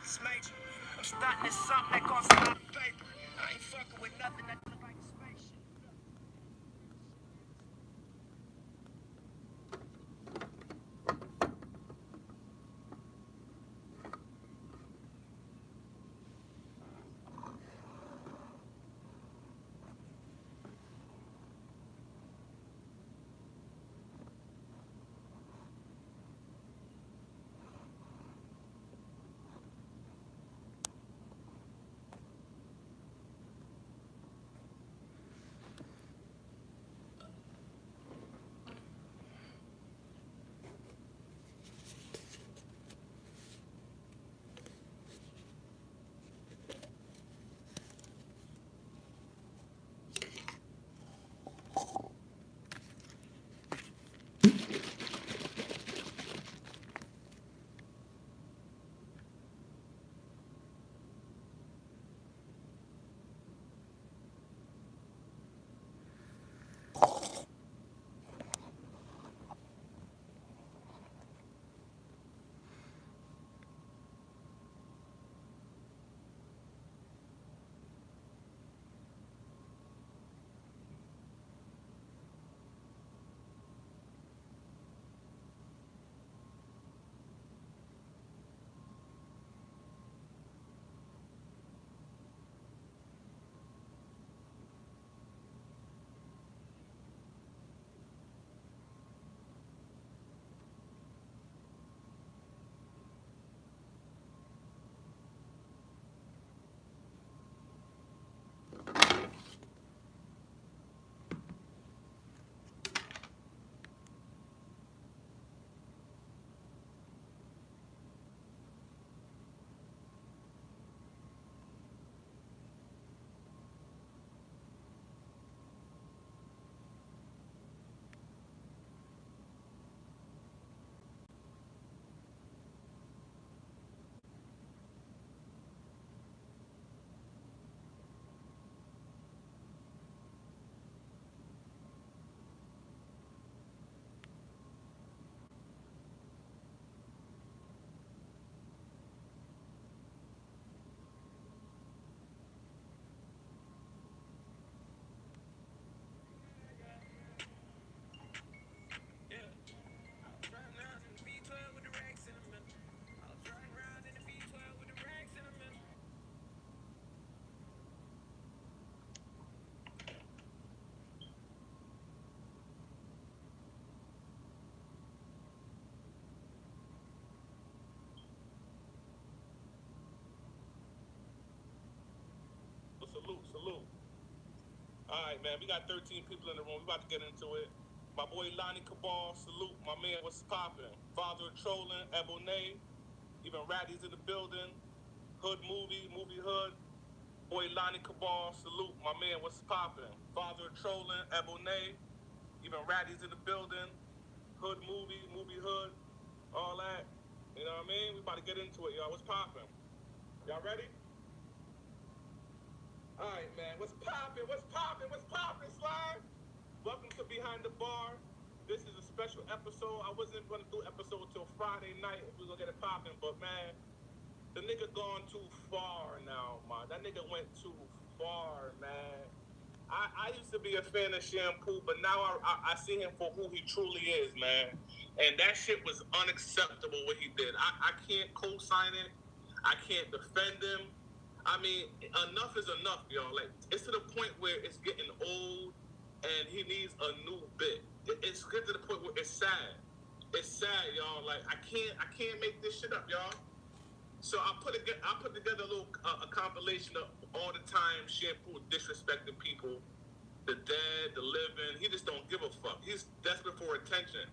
I'm starting this something that costs a lot of paper. I ain't fucking with nothing that look like a spaceship. Salute, salute. All right, man. We got 13 people in the room. We about to get into it. My boy Lonnie Cabal, salute. My man, what's poppin'? Father of Trolling, Ebony, even Ratty's in the building. Hood movie hood. Boy Lonnie Cabal, salute. My man, what's poppin'? Father of Trolling, Ebony, even Ratty's in the building. Hood movie hood, all that. You know what I mean? We about to get into it, y'all. What's poppin'? Y'all ready? All right, man. What's poppin'? What's poppin'? What's poppin', Slime? Welcome to Behind the Bar. This is a special episode. I wasn't going to do episode till Friday night if we were going to get it popping, but man, the nigga gone too far now, man. That nigga went too far, man. I used to be a fan of Shampoo, but now I see him for who he truly is, man. And that shit was unacceptable what he did. I can't co-sign it. I can't defend him. I mean, enough is enough, y'all. Like, it's to the point where it's getting old and he needs a new bit. It's good to the point where it's sad. It's sad, y'all. Like, I can't make this shit up, y'all. So I put together a little a compilation of all the time Shampoo disrespecting people, the dead, the living. He just don't give a fuck. He's desperate for attention.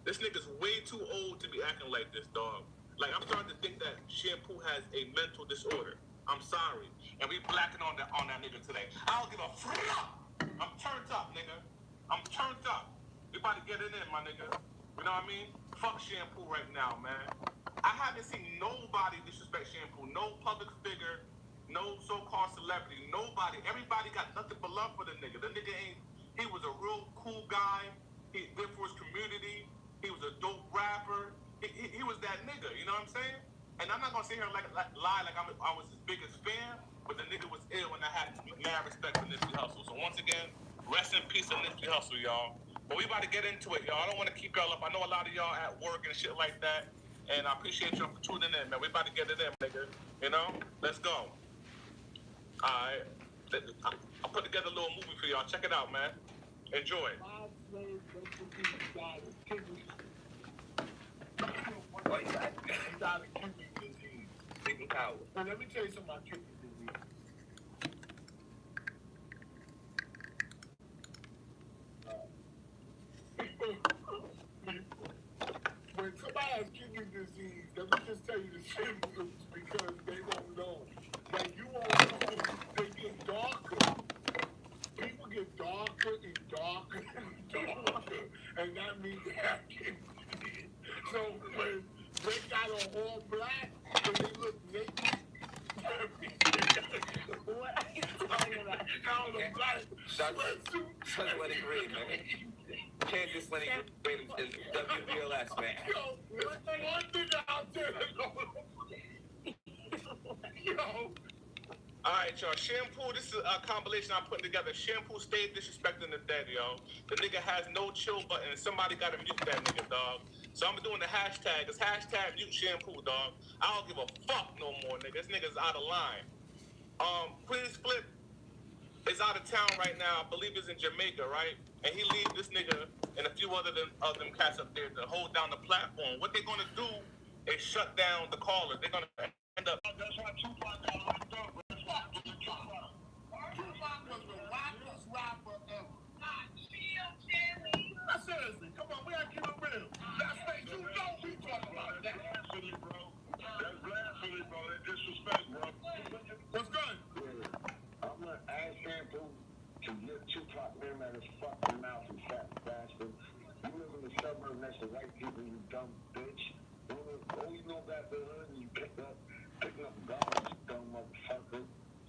This nigga's way too old to be acting like this, dog. Like, I'm starting to think that Shampoo has a mental disorder. I'm sorry. And we blacking on that nigga today. I don't give a fuck. I'm turned up, nigga. I'm turned up. We about to get it in, my nigga. You know what I mean? Fuck Shampoo right now, man. I haven't seen nobody disrespect Shampoo. No public figure, no so-called celebrity, nobody. Everybody got nothing but love for the nigga. The nigga he was a real cool guy. He did for his community. He was a dope rapper. He was that nigga, you know what I'm saying? And I'm not gonna sit here and lie like I was his biggest fan, but the nigga was ill, and I had mad respect for Nipsey Hussle. So once again, rest in peace to Nipsey Hussle, y'all. But we about to get into it, y'all. I don't want to keep y'all up. I know a lot of y'all at work and shit like that, and I appreciate y'all for tuning in, man. We about to get it in, nigga. You know, let's go. All right, I'll put together a little movie for y'all. Check it out, man. Enjoy. Why you got kidney disease? Sleeping power. Now, let me tell you something about kidney disease. When somebody has kidney disease, let me just tell you the symptoms because they won't know. Like you won't know, they get darker. People get darker and darker and darker, and that means they have kidney disease. So when they got on all black and they look naked, what are you talking about? All the black sweatsuit. That's what it green, man. Can't just let it green is WBLS, man. Yo, one thing out there, yo. All right, y'all. Shampoo. This is a compilation I'm putting together. Shampoo stayed disrespecting the dead, yo. The nigga has no chill button. Somebody gotta mute that nigga, dog. So I'm doing the hashtag. It's hashtag mute shampoo, dog. I don't give a fuck no more, nigga. This nigga's out of line. Queen's Flip is out of town right now. I believe he's in Jamaica, right? And he leaves this nigga and a few of them cats up there to hold down the platform. What they're gonna do is shut down the callers. They're gonna end up. That's why Tupac got locked up. Tupac was the wildest rapper ever. Now, seriously, come on, we gotta keep it real. That's what you know we talk about that. Blasphemy, bro. That's blasphemy, bro. That's disrespect, bro. What's good? I'm gonna ask Shampoo to get Tupac name out his fucking mouth, you fat bastard. You live in the suburb next to white people, you dumb bitch. All you know about the hood and you picking up guns, you dumb motherfucker.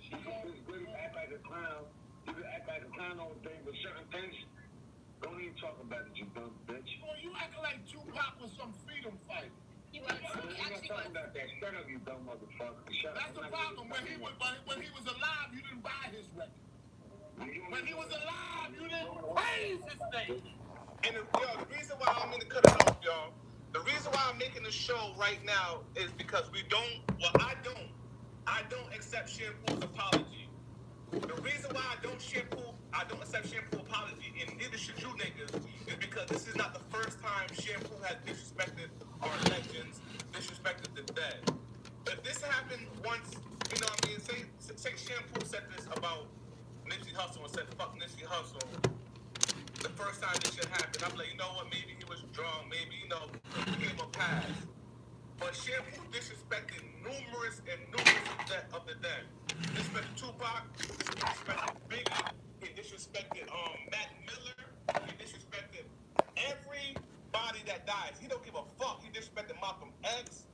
You can really act like a clown. You can act like a clown all day, but certain things, don't even talk about it, you dumb bitch. Boy, you acting like Tupac was some freedom fighter. We're not talking about that. Shut up, you dumb motherfucker. Shut That's up. the problem. When he was alive, you didn't buy his record. When he was alive, you didn't praise his name. And the reason why I'm gonna cut it off, y'all. The reason why I'm making the show right now is because I don't accept Shampoo's apology. The reason why I don't accept Shampoo apology, and neither should you niggas, is because this is not the first time Shampoo has disrespected our legends, disrespected the dead. If this happened once, you know what I mean, say Shampoo said this about Nipsey Hussle and said, fuck Nipsey Hussle, the first time this shit happened, I'm like, you know what, maybe he was drunk, maybe, you know, he gave him a pass. But Shampoo disrespected numerous of the dead. Disrespected Tupac, disrespected Biggie, he disrespected Mac Miller, he disrespected everybody that dies. He don't give a fuck. He disrespected Malcolm X.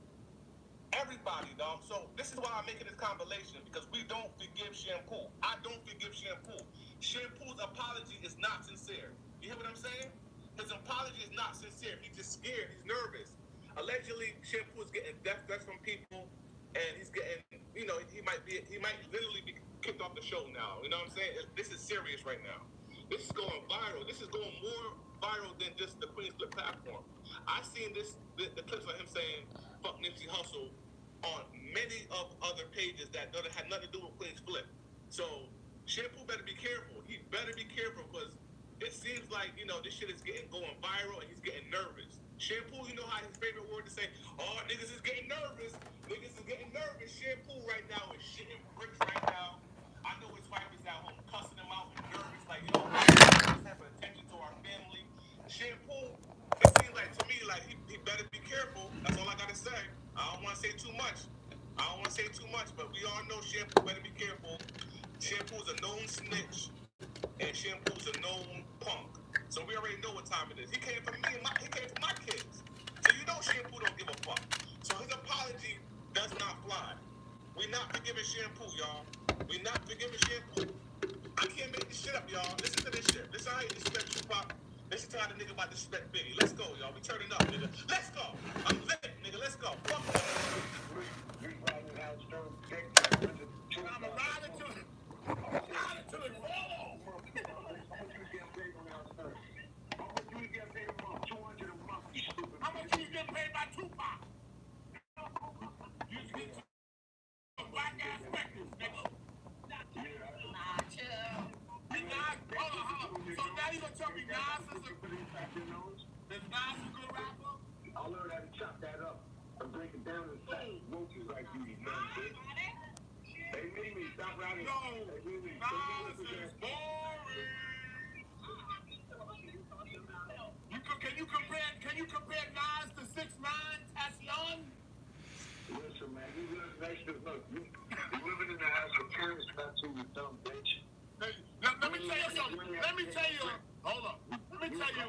Everybody, dog. So this is why I'm making this compilation, because we don't forgive Shampoo. I don't forgive Shampoo. Shampoo's apology is not sincere. You hear what I'm saying? His apology is not sincere. He's just scared. He's nervous. Allegedly, Shampoo is getting death threats from people, and he's getting, you know, he might literally be kicked off the show now. You know what I'm saying? This is serious right now. This is going viral. This is going more viral than just the Queen's Flip platform. I've seen the clips of him saying, fuck Nipsey Hussle on many of other pages that had nothing to do with Queen's Flip. So Shampoo better be careful. He better be careful, because it seems like, you know, this shit is going viral and he's getting nervous. Shampoo, you know how his favorite word to say, oh, niggas is getting nervous. Niggas is getting nervous. Shampoo right now is shitting bricks right now. I know his wife is at home cussing him out and nervous, like, yo, let's have attention to our family. Shampoo, it seems like to me, like, he better be careful. That's all I gotta say. I don't want to say too much. But we all know Shampoo better be careful. Shampoo's a known snitch, and Shampoo's a known punk. So we already know what time it is. He came for me and he came for my kids. So you know Shampoo don't give a fuck. So his apology does not fly. We not forgiving Shampoo, y'all. We not forgiving Shampoo. I can't make this shit up, y'all. Listen to this shit. Listen how he disrespect Tupac. Listen to how the nigga about to disrespect Biggie. Let's go, y'all. We turning up, nigga. Let's go. I'm lit, nigga. Let's go. Fuck it. I'm a rider to the wall. How much you get paid by Tupac? You get some black ass records, nigga. Nah, chill. Hold on. So now you gonna tell me Nas is a good rapper? I learned how to chop that up and break it down and fat roaches like you, man. Hey, Mimi, stop rapping. No, Hey, Mimi, Nas is boring. Can you compare Nas to 6ix9ine, Tassion? Listen, man, you live next to look. You living in the house with parents, not too, you dumb bitch. Hey, let me tell you something. Let me tell you. Hold on. Let me tell you.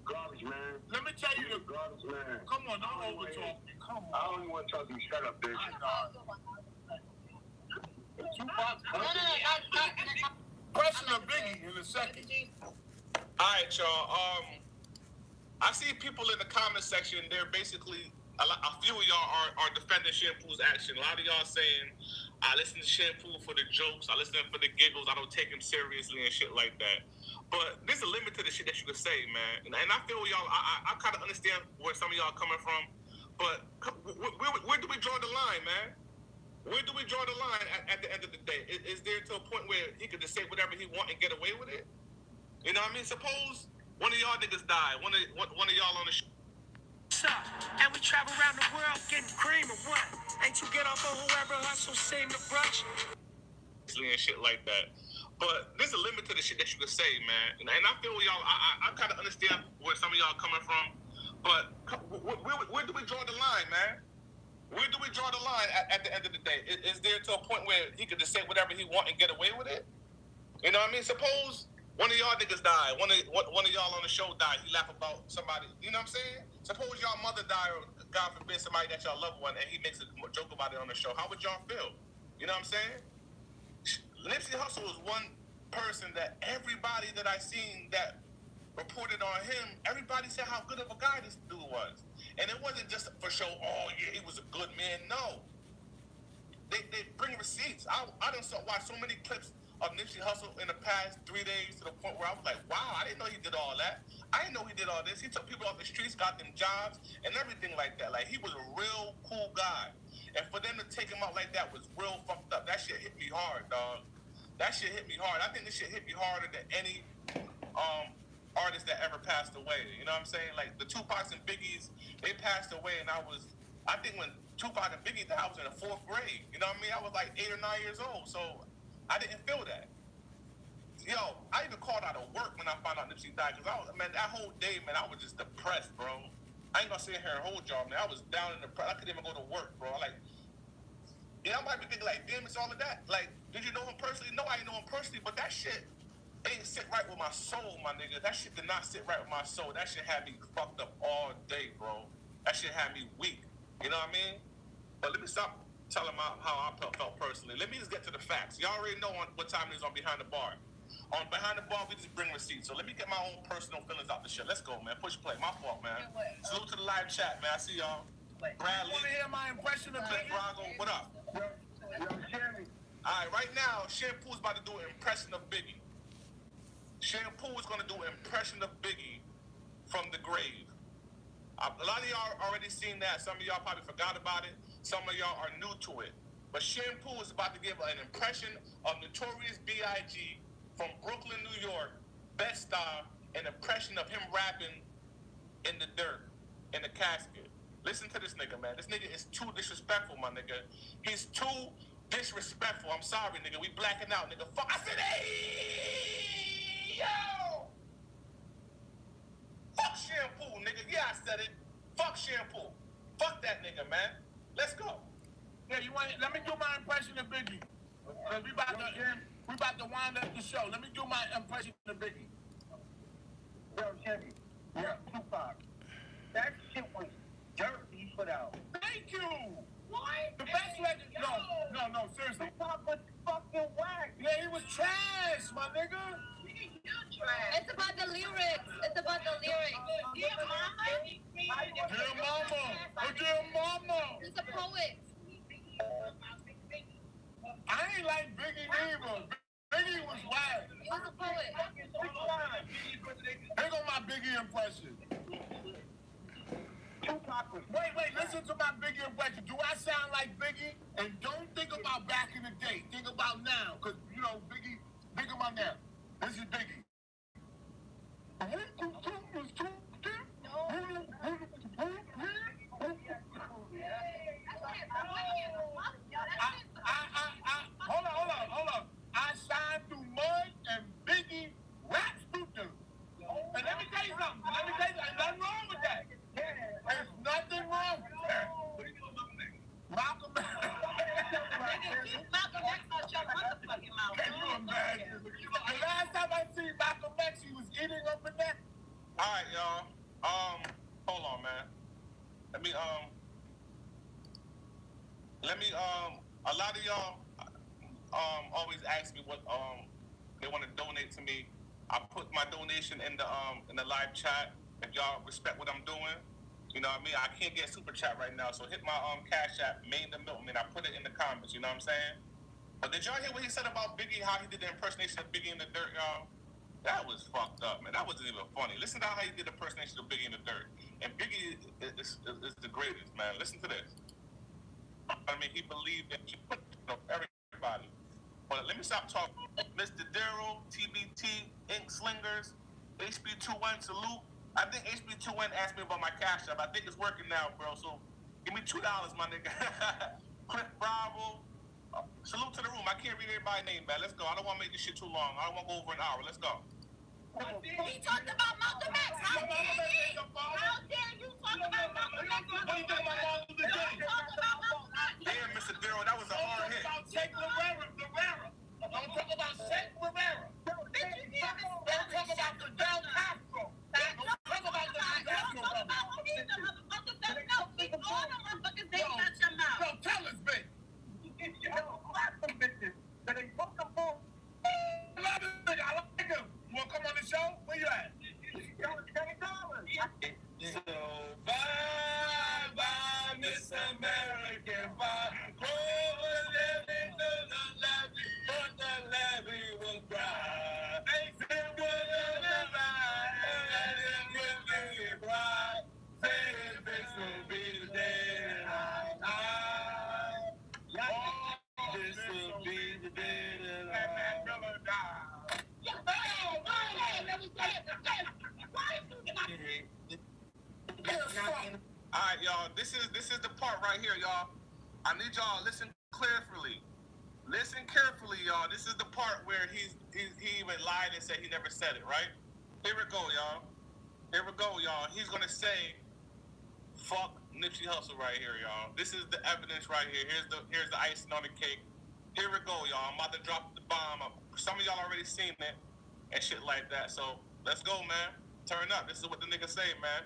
Garbage, man. Let me tell you. Garbage, man. Come on, don't overtalk me. Come I on. don't even want to talk to you. Shut up, bitch. Question of Biggie in a second. All right, y'all. I see people in the comment section. They're basically a few of y'all are defending Shampoo's action. A lot of y'all saying, I listen to Shampoo for the jokes. I listen for the giggles. I don't take him seriously and shit like that. But there's a limit to the shit that you can say, man. And I feel y'all, I kind of understand where some of y'all are coming from. But where do we draw the line, man? Where do we draw the line at the end of the day? Is there to a point where he could just say whatever he want and get away with it? You know what I mean? Suppose one of y'all niggas died. One of y'all on the show. And we travel around the world getting cream or what? Ain't you get off on whoever hustle seem to brush? And shit like that. But there's a limit to the shit that you can say, man. And I feel y'all, I kind of understand where some of y'all are coming from. But where do we draw the line, man? Where do we draw the line at the end of the day? Is there to a point where he could just say whatever he want and get away with it? You know what I mean? Suppose one of y'all niggas died. One of y'all on the show died. He laugh about somebody. You know what I'm saying? Suppose y'all mother died, or God forbid somebody that y'all love one, and he makes a joke about it on the show. How would y'all feel? You know what I'm saying? Nipsey Hussle was one person that everybody that I seen that reported on him, everybody said how good of a guy this dude was. And it wasn't just for show, oh yeah, he was a good man. No. They bring receipts. I done watched so many clips of Nipsey Hussle in the past 3 days to the point where I was like, wow, I didn't know he did all that. I didn't know he did all this. He took people off the streets, got them jobs, and everything like that. Like, he was a real cool guy. And for them to take him out like that was real fucked up. That shit hit me hard, dog. That shit hit me hard. I think this shit hit me harder than any artist that ever passed away. You know what I'm saying? Like, the Tupacs and Biggies, they passed away, and I think when Tupac and Biggie died, I was in the 4th grade. You know what I mean? I was like 8 or 9 years old, so I didn't feel that. Yo, I even called out of work when I found out Nipsey died, because that whole day, man, I was just depressed, bro. I ain't gonna sit here and hold y'all, man. I was down in the I couldn't even go to work, bro. Like, yeah, I might be thinking, like, damn, it's all of that. Like, did you know him personally? No, I didn't know him personally, but that shit ain't sit right with my soul, my nigga. That shit did not sit right with my soul. That shit had me fucked up all day, bro. That shit had me weak. You know what I mean? But let me stop telling how I felt personally. Let me just get to the facts. Y'all already know what time it is on Behind the Bar. On Behind the Bar, we just bring receipts. So let me get my own personal feelings out the shit. Let's go, man. Push play. My fault, man. Salute to the live chat, man. I see y'all. Bradley. Want to hear my impression of Cliff Biggie? Brago, what up? Yo, Sherry. All right, right now, Shampoo's about to do an impression of Biggie. Shampoo is going to do an impression of Biggie from the grave. A lot of y'all already seen that. Some of y'all probably forgot about it. Some of y'all are new to it. But Shampoo is about to give an impression of Notorious B.I.G. from Brooklyn, New York, Bed-Stuy, an impression of him rapping in the dirt, in the casket. Listen to this nigga, man. This nigga is too disrespectful, my nigga. He's too disrespectful. I'm sorry, nigga. We blacking out, nigga. Fuck. I said, hey, yo. Fuck Shampoo, nigga. Yeah, I said it. Fuck Shampoo. Fuck that nigga, man. Let's go. Yeah, let me do my impression of Biggie. We about to wind up the show. Let me do my impression of Biggie. Yo, Sherry. Yeah, Tupac. That shit was dirt he put out. Thank you. What? The best record. No, seriously. Tupac was fucking whack. Yeah, he was trash, my nigga. It's about the lyrics. It's about want the lyrics. Dear mama. Dear mama. Oh, dear mama. He's a poet. I ain't like Biggie neither. Biggie was wild. He was a poet. Here go my Biggie impression. Wait, listen to my Biggie impression. Do I sound like Biggie? And don't think about back in the day. Think about now. Because, you know, Biggie, think about now. This is Biggie. Hold on. I signed through mud and Biggie raps through them. And let me tell you something. There's nothing wrong with that. There's nothing wrong with that. Malcolm X. Malcolm X will shut the fucking mouth. Can you imagine? The last time I seen Malcolm X, he was eating up in there. All right, y'all. Hold on, man. Let me, a lot of y'all, always ask me what, they want to donate to me. I put my donation in the live chat. If y'all respect what I'm doing, you know what I mean? I can't get super chat right now, so hit my, Cash App, Main the Milkman. I put it in the comments, you know what I'm saying? But did y'all hear what he said about Biggie, how he did the impersonation of Biggie in the dirt, y'all? That was fucked up, man. That wasn't even funny. Listen to how he did the impersonation of Biggie in the dirt. And Biggie is the greatest, man. Listen to this. I mean, he believed that he put everybody. But let me stop talking. Mr. Darryl, TBT, Ink Slingers, HB21, salute. I think HB21 asked me about my Cash App. I think it's working now, bro. So give me $2, my nigga. Cliff Bravo. Salute to the room. I can't read everybody's name, man. Let's go. I don't want to make this shit too long. I don't want to go over an hour. Let's go. He talked about Malcolm X. How dare you talk about Malcolm X? What do you think about Martin Luther King? Talk about Malcolm X. Yeah, Mr. Darryl, that was a hard hit. Don't talk about Rivera. Don't talk about Sheikh Rivera. Don't talk about Fidel Castro. Don't talk about the Castro brothers. Yo, tell us, bitch. I like him. You want to come on the show? Where you at? So bye, Miss American, bye. Go living to the levee, but the levee will cry. They said, what a cry. Say this will be the day that I die. This will be the day that I die. Alright, y'all. This is the part right here, y'all. I need y'all to listen carefully. Listen carefully, y'all. This is the part where he even lied and said he never said it, right? Here we go, y'all. He's gonna say, fuck Nipsey Hussle right here, y'all. This is the evidence right here. Here's the icing on the cake. Here we go, y'all. I'm about to drop the bomb. Some of y'all already seen it and shit like that. So let's go, man. Turn up. This is what the nigga say, man.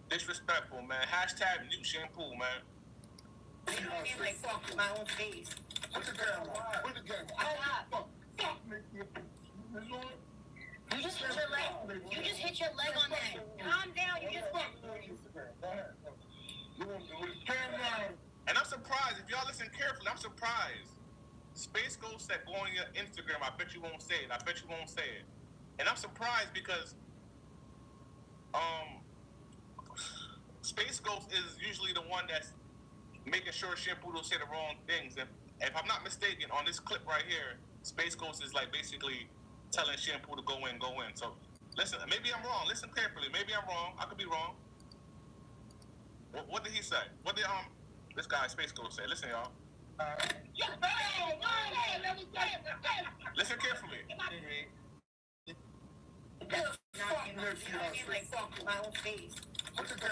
Disrespectful, man. Hashtag new shampoo, man. Like, fuck my own face. What's the game? Fuck me. You just hit your leg. You just hit your leg on that. Calm down. You just And I'm surprised. If y'all listen carefully, I'm surprised. Space Ghost said, go on your Instagram. I bet you won't say it. And I'm surprised because Space Ghost is usually the one that's making sure Shampoo don't say the wrong things. And if I'm not mistaken, on this clip right here, Space Ghost is like basically telling Shampoo to go in. So listen, maybe I'm wrong. Listen carefully. Maybe I'm wrong. I could be wrong. What did he say? What did this guy Space Ghost say? Listen, y'all. Listen carefully. fuck my own face. What's the game?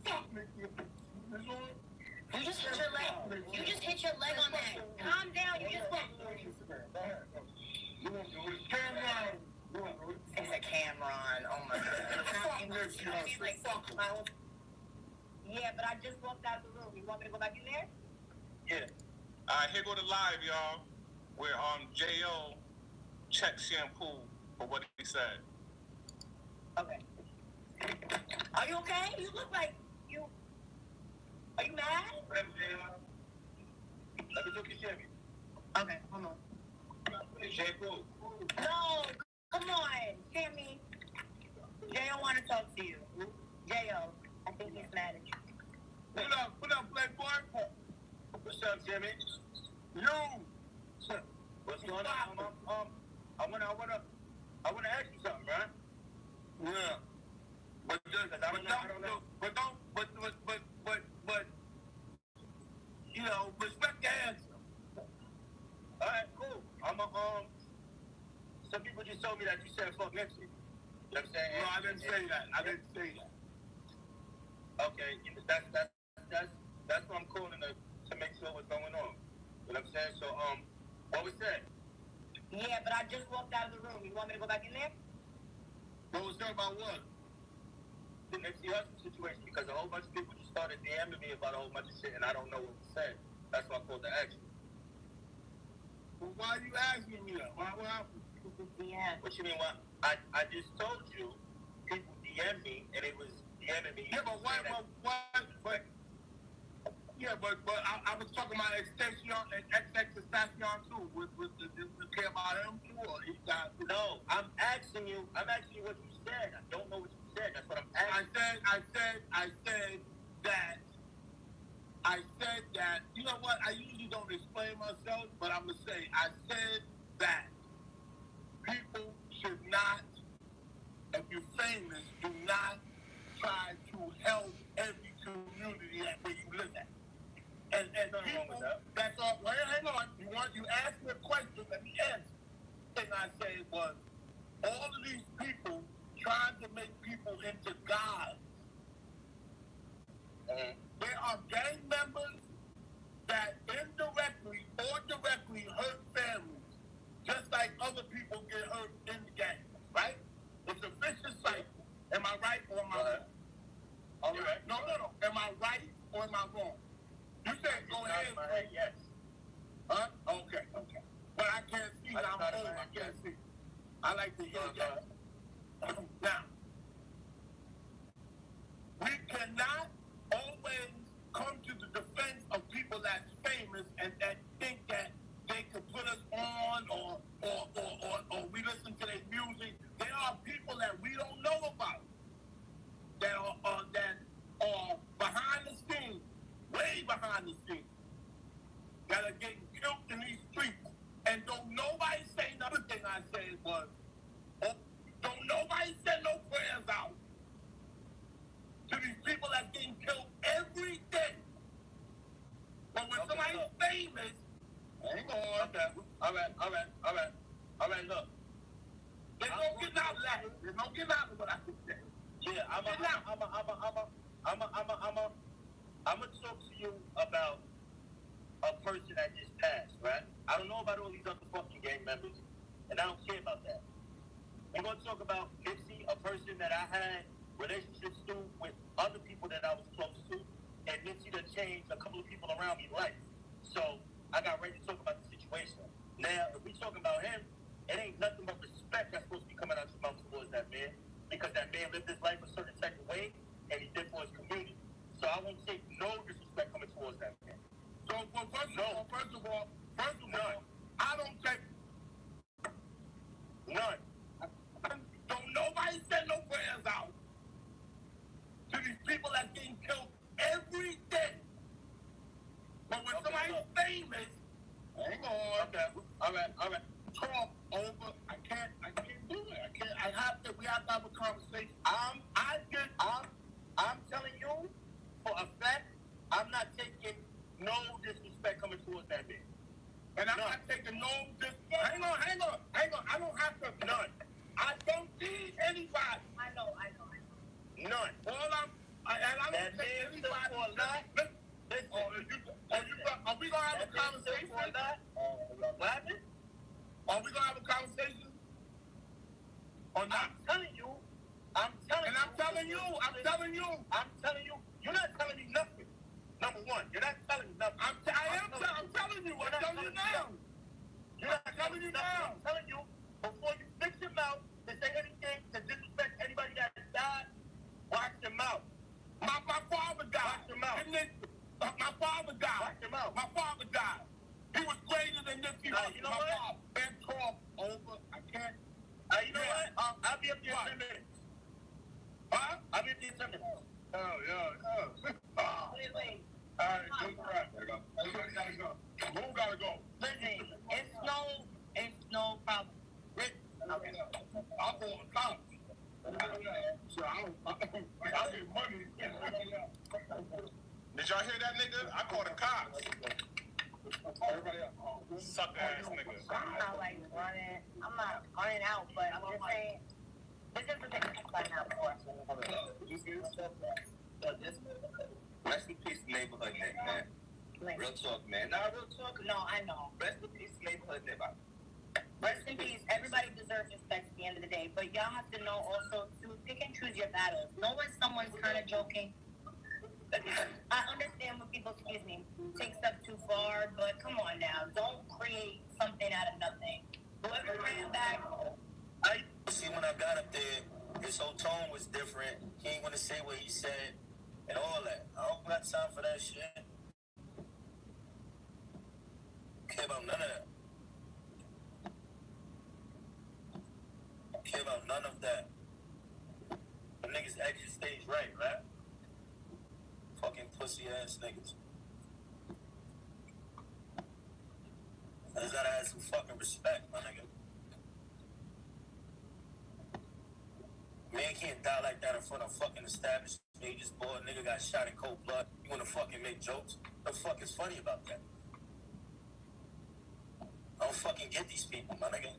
Fuck me. You just hit your leg. You just hit your leg on that. Calm down. You just It's a Cameron. Oh my god. Yeah, but I just walked out of the room. You want me to go back in there? Yeah. Alright, here go the live, y'all. Where J.O. checked Shampoo for what he said. Okay. Are you okay? You look like you. Are you mad? Let me look at Jimmy. Okay, hold on. Shampoo. No, come on, Jimmy. J.O. want to talk to you. J.O. I think he's mad at you. What up, Playboy? What's up, Jimmy? You. What's going on? I wanna ask you something, right? Yeah. But you know, respect the answer. All right, cool. Some people just told me that you said fuck Nipsey. You know what I'm saying? No, I didn't say that. Okay, that's what I'm calling to make sure what's going on. You know what I'm saying? So, what was that? Yeah, but I just walked out of the room. You want me to go back in there? What was that about what? The Nipsey Hussle situation, because a whole bunch of people just started DMing me about a whole bunch of shit, and I don't know what to say. That's why I called to ask you. Well, why are you asking me that? What happened? Yeah. What you mean? Why? I just told you people DM me, and it was DMing me. Yeah, but why? But I was talking about Extension and XXXTentacion too. With the care about him too, or he got? No, I'm asking you what you said. I don't know what you said. That's what I'm asking. I said that. You know what? I usually don't explain myself, but I'm gonna say I said that people should not, if you're famous, do not try to help every community where you live at. And people, that's all. Well, hang on. You asked me a question, let me answer. And I said was, all of these people trying to make people into gods. There are gang members that indirectly or directly hurt families, just like other people get hurt in the gang, right? It's a vicious cycle. Am I right or am I wrong? All right. No. Am I right or am I wrong? You said go ahead. Yes. Huh? Okay. But I can't see. I'm old. I can't see. I like to hear that. Now, we cannot always come to the defense of people that's famous and that think that they can put us on or we listen to their music. There are people that we don't know about that are behind the scenes, way behind the scenes, that are getting killed in these streets. And don't nobody say another thing I said was, don't nobody send no prayers out to these people that's getting killed every day. But when somebody's famous, hang on. Okay. All right, look. There's no getting out of that. There's no getting out of what I can say. Yeah, I'm gonna talk to you about a person that just passed, right? I don't know about all these other fucking gang members, and I don't care about that. We're gonna talk about Nipsey, a person that I had relationships with other people that I was close to, and Nipsey done changed a couple of people around me life. So I got ready to talk about the situation. Now, if we talking about him, it ain't nothing but respect that's supposed to be coming out your mouth towards that man, because that man lived his life a certain type of way, and he did for his community. So I won't take no disrespect coming towards that man. So, first of all, I don't take none. Don't nobody send no prayers out to these people that's getting killed every day. But when somebody's famous, hang on. Okay. All right. Talk over. I can't do it. We have to have a conversation. I'm telling you for a fact, I'm not taking no disrespect coming towards that man. And I'm not taking no disrespect. Hang on. I don't have to none. I don't need anybody. I know. None. I don't take anybody for a lot. Listen. Are we gonna have a conversation? What happened? Are we gonna have a conversation? Or not? I'm telling you. I'm telling you. You're not telling me nothing. Number one, you're not telling me nothing. I'm telling you. I'm telling you now. You're not telling you now. I'm telling you before you fix your mouth to say anything to disrespect anybody that My father died. He was greater than Nipsey Hussle. You know what? Can't talk over. I can't. You know what? I'll be up there in 10 minutes. Huh? I'll be up there in 10 minutes. Oh, yeah. Wait. All right, good crap. Everybody gotta go. Who gotta go? Listen, it's no problem. Wait. Okay. I'm going to college. So I get money. Did y'all hear that nigga? I called the cops. Everybody else. Suck ass nigga. I'm not like running. I'm not running out, but I'm just saying. This is the thing I'm finding out for. Rest in peace, neighborhood nigga, man. Real talk, man. Nah, real talk. No, I know. Rest in peace, neighborhood nigga. Rest in peace. Everybody deserves respect at the end of the day, but y'all have to know also to pick and choose your battles. Know when someone's kind of joking. I understand when people, take stuff too far, but come on now. Don't create something out of nothing. Whoever ran back. I see when I got up there, his whole tone was different. He ain't gonna say what he said and all that. I don't got time for that shit. Care about none of that. Care about none of that. The niggas exit stage right? Fucking pussy ass niggas. I just gotta have some fucking respect, my nigga. Man can't die like that in front of fucking established stages, boy. A nigga got shot in cold blood. You wanna fucking make jokes? What the fuck is funny about that? I don't fucking get these people, my nigga.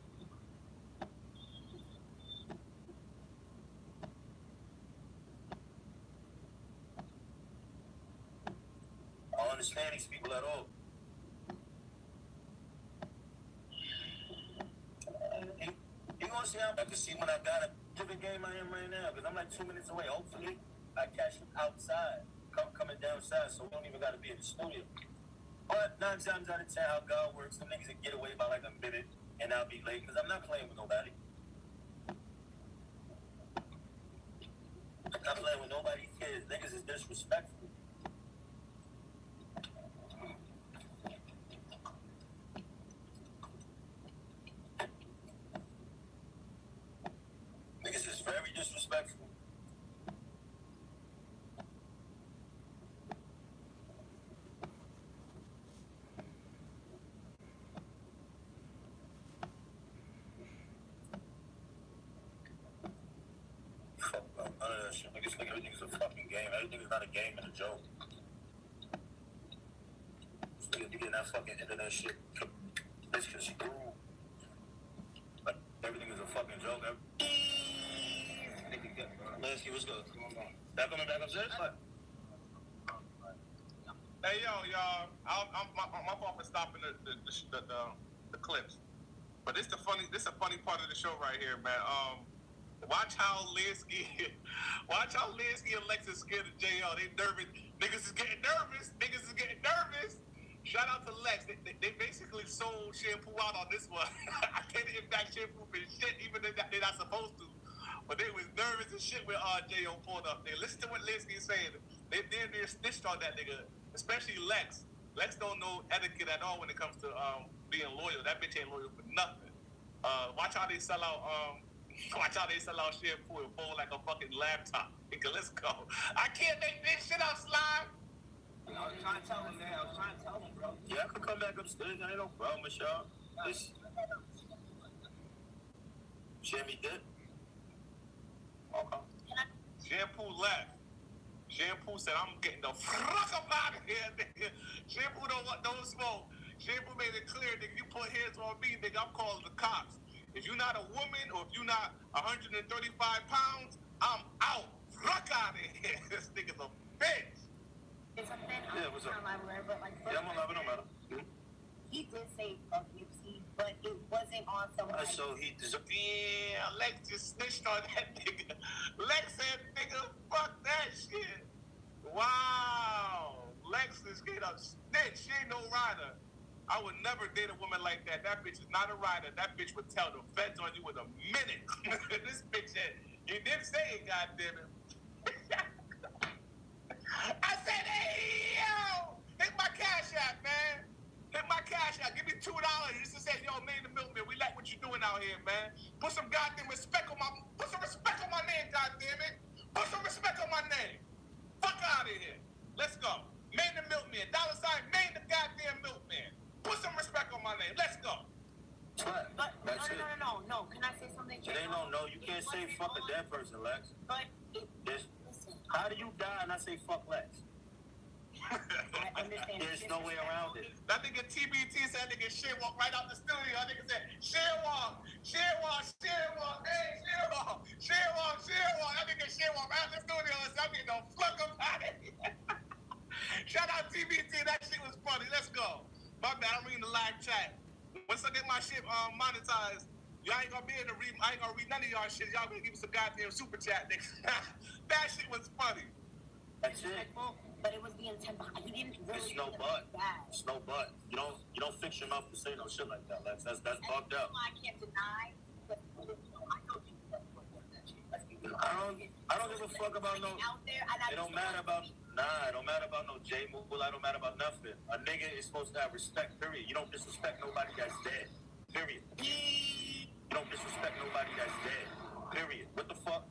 I don't understand these people at all. You gonna see how I can see when I got a different game I am right now, because I'm like 2 minutes away. Hopefully, I catch you outside, coming down south, so we don't even gotta be in the studio. But 9 times out of 10, how God works, some niggas will get away by like a minute, and I'll be late, because I'm not playing with nobody. I'm not playing with nobody's kids. Niggas is disrespectful. Niggas is very disrespectful. Fuck no, none of that shit. Niggas think everything's a fucking game. Everything is not a game and a joke. Niggas be getting that fucking internet shit misconstrued. Like everything is a fucking joke. Lansky, what's good? That coming back upstairs? Hey yo, y'all. My fault for stopping the clips. But this a funny part of the show right here, man. Watch how Lansky and Lex is scared of JL. They nervous. Niggas is getting nervous. Shout out to Lex. They basically sold shampoo out on this one. I can't impact shampoo for shit, even though they're not supposed to. But they was nervous as shit when J.O. pulled up. They listen to what Lansky is saying. They snitched on that nigga, especially Lex. Lex don't know etiquette at all when it comes to being loyal. That bitch ain't loyal for nothing. Watch how they sell out. Watch how they sell out shampoo and fold like a fucking laptop. Nigga, let's go. I can't make this shit up, Slime. I was trying to tell him, bro. Yeah, I could come back upstairs. I ain't no problem with y'all. Just Jimmy did. Okay. Shampoo left. Shampoo said, I'm getting the fuck up out of here, nigga. Shampoo don't want no smoke. Shampoo made it clear, nigga, you put hands on me, nigga, I'm calling the cops. If you're not a woman or if you're not 135 pounds, I'm out. Fuck out of here. This nigga's a bitch. Yeah, what's up? Yeah, I'm alive, it don't matter. He did say fuck Nipsey, but it wasn't on somebody. So he deserved. Yeah, Lex just snitched on that nigga. Lex said, nigga, fuck that shit. Wow. Lex is straight up snitch. She ain't no rider. I would never date a woman like that. That bitch is not a rider. That bitch would tell the feds on you in a minute. This bitch said, he didn't say it, goddammit. I said, hey, yo, hit my cash app, man. you $2 just to say, yo, man, the milkman, we like what you're doing out here, man. Put some goddamn respect on my name, goddamn it. Put some respect on my name. Fuck out of here. Let's go. Man the milkman. $, man the goddamn milkman. Put some respect on my name. Let's go. But, no. Can I say something? It ain't no. You can't say fuck a dead person, Lex. But how do you die and I say fuck Lex? I understand. There's no way around it. That nigga TBT said that nigga shit walk right out the studio. That nigga said, shit walk. Hey, shit walk. That nigga shit walk right out the studio. That nigga don't fuck him out of here. Shout out TBT. That shit was funny. Let's go. My bad. I'm reading the live chat. Once I get my shit monetized, y'all ain't gonna be able to read. I ain't gonna read none of y'all shit. Y'all gonna give me some goddamn super chat, nigga. That shit was funny. That's it. But it was the intent. He didn't really. It's no but. It's no but. You don't fix your mouth to say no shit like that, Lex. That's bugged up. I can't deny. But I know you. I don't give a fuck about no. It don't matter about. Nah, it don't matter about no J Move. I don't matter about nothing. A nigga is supposed to have respect. Period. You don't disrespect nobody that's dead. Period. You don't disrespect nobody that's dead. Period. What the fuck?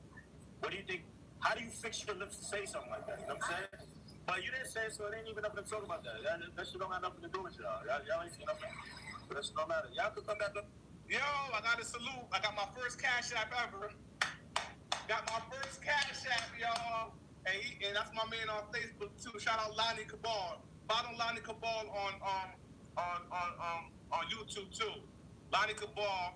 What do you think? How do you fix your lips to say something like that? You know what I'm saying? But you didn't say it, so it ain't even nothing to talk about that. That shit don't have nothing to do with y'all. Y'all ain't seen nothing. But that shit don't matter. Y'all could come back up. Yo, I got a salute. I got my first Cash App ever. Got my first Cash App, y'all. And that's my man on Facebook too. Shout out Lonnie Cabal. Follow Lonnie Cabal on YouTube too. Lonnie Cabal,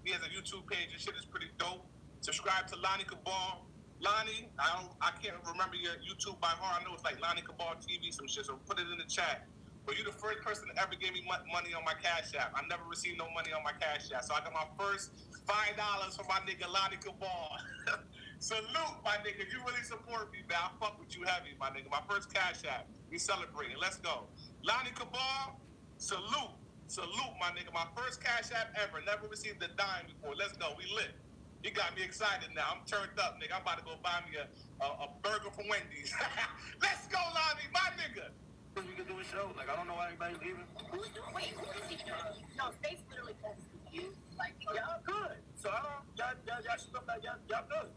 he has a YouTube page. This shit is pretty dope. Subscribe to Lonnie Cabal. Lonnie, I can't remember your YouTube by heart. I know it's like Lonnie Cabal TV, some shit. So put it in the chat. But you're the first person that ever gave me money on my Cash App. I never received no money on my Cash App. So I got my first $5 from my nigga Lonnie Cabal. Salute, my nigga. You really support me, man. I fuck with you heavy, my nigga. My first Cash App. We celebrating. Let's go. Lonnie Cabal, salute. Salute, my nigga. My first Cash App ever. Never received a dime before. Let's go. We lit. You got me excited now. I'm turned up, nigga. I'm about to go buy me a burger from Wendy's. Let's go, Lonnie, my nigga. You can do a show. Like, I don't know why everybody's leaving. Who is he? No, Space literally texted you. Like, y'all good. So I don't. Y'all should come back. Y'all good.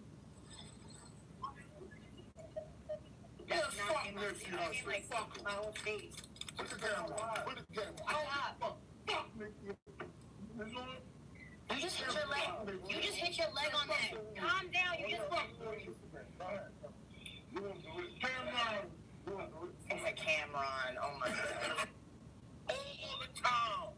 Yeah, fuck Nipsey. Like, fuck my whole face. Put the camera on. Fuck Nipsey. You just hit your leg. You just hit your leg on that. Calm down. You just fuck. You want to do it? Cameron. It's a Cameron. Oh my god. All the time.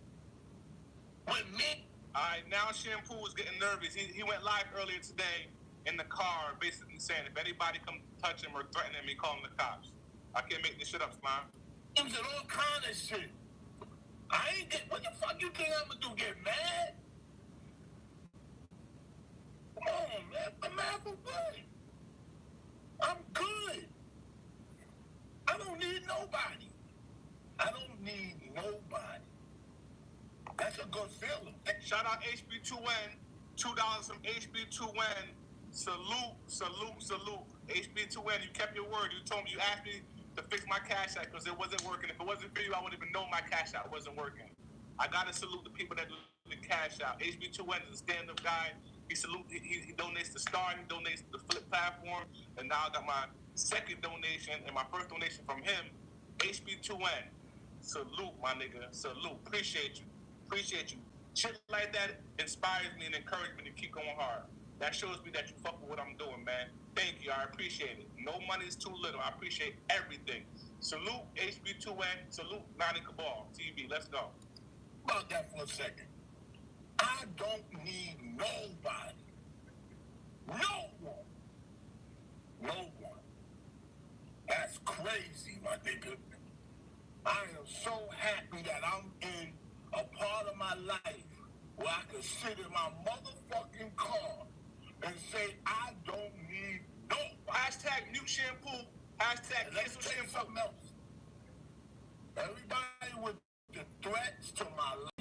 With me. All right, now Shampoo is getting nervous. He went live earlier today in the car, basically saying if anybody come touch him or threaten him, he call him the cops. I can't make this shit up, Slime. He said all kind of shit. I ain't get. What the fuck you think I'm gonna do? Get mad? Come on, man. I'm mad for what? I'm good. I don't need nobody. I don't need nobody. That's a good feeling. Shout out HB2N. $2 from HB2N. Salute. HB2N, you kept your word. You told me, you asked me to fix my Cash App because it wasn't working. If it wasn't for you, I wouldn't even know my Cash App wasn't working. I gotta salute the people that do the Cash App. HB2N is a stand-up guy. He donates to Star, he donates to the Flip platform, and now I got my second donation and my first donation from him, HB2N. Salute, my nigga. Salute. Appreciate you. Shit like that inspires me and encourages me to keep going hard. That shows me that you fuck with what I'm doing, man. Thank you. I appreciate it. No money is too little. I appreciate everything. Salute, HB2N. Salute, Lonnie Cabal TV. Let's go. About that for a second. I don't need nobody. No one. That's crazy, my nigga. I am so happy that I'm in a part of my life where I can sit in my motherfucking car and say I don't need nobody. Hashtag new shampoo. Hashtag kiss with shampoo. Something else. Everybody with the threats to my life.